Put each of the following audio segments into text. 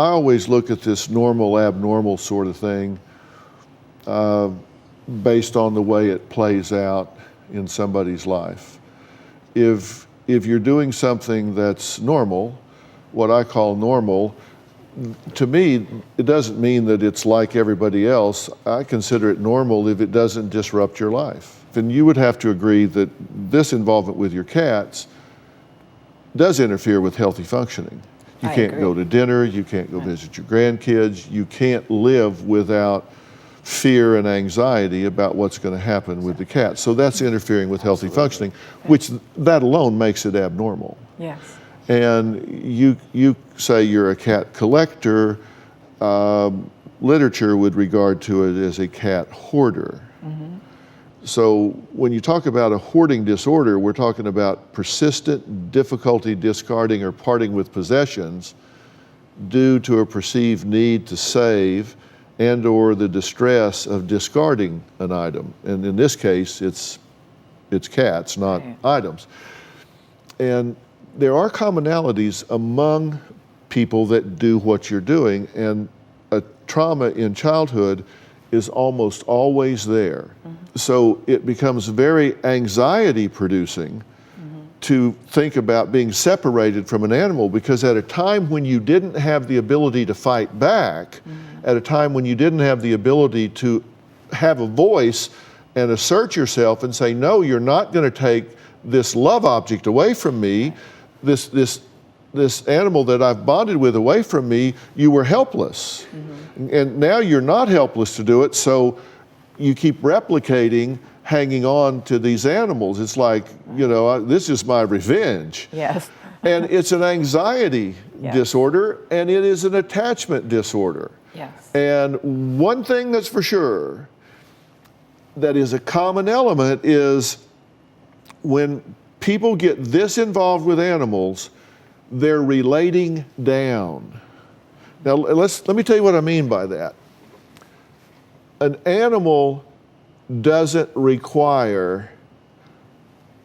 I always look at this normal, abnormal sort of thing based on the way it plays out in somebody's life. If you're doing something that's normal, what I call normal, to me, it doesn't mean that it's like everybody else. I consider it normal if it doesn't disrupt your life. And you would have to agree that this involvement with your cats does interfere with healthy functioning. You can't go to dinner, you can't go visit your grandkids, you can't live without fear and anxiety about what's going to happen with the cat. So that's interfering with healthy functioning, which that alone makes it abnormal. Yes. And you say you're a cat collector. Literature would regard to it as a cat hoarder. Mm-hmm. So when you talk about a hoarding disorder, we're talking about persistent difficulty discarding or parting with possessions due to a perceived need to save and or the distress of discarding an item. And in this case, it's cats, not items. And there are commonalities among people that do what you're doing, and a trauma in childhood is almost always there. Mm-hmm. So it becomes very anxiety producing to think about being separated from an animal, because at a time when you didn't have the ability to fight back, at a time when you didn't have the ability to have a voice and assert yourself and say, no, you're not going to take this love object away from me, this animal that I've bonded with away from me, you were helpless. Mm-hmm. And now you're not helpless to do it, so you keep replicating, hanging on to these animals. It's like, you know, this is my revenge. Yes. And it's an anxiety disorder, and it is an attachment disorder. Yes. And one thing that's for sure that is a common element is when people get this involved with animals, they're relating down. Now, let me tell you what I mean by that. An animal doesn't require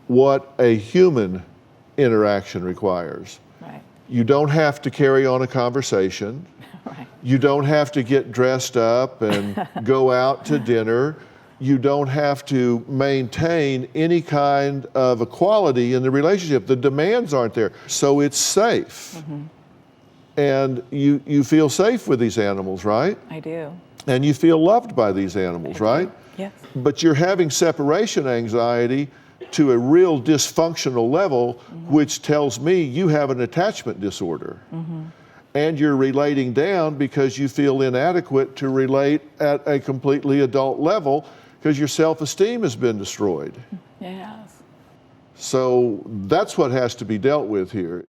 what a human interaction requires. Right. You don't have to carry on a conversation. Right. You don't have to get dressed up and go out to dinner. You don't have to maintain any kind of equality in the relationship. The demands aren't there. So it's safe. Mm-hmm. And you feel safe with these animals, right? I do. And you feel loved by these animals, right? Yes. But you're having separation anxiety to a real dysfunctional level, which tells me you have an attachment disorder. Mm-hmm. And you're relating down because you feel inadequate to relate at a completely adult level because your self-esteem has been destroyed. Yes. So that's what has to be dealt with here.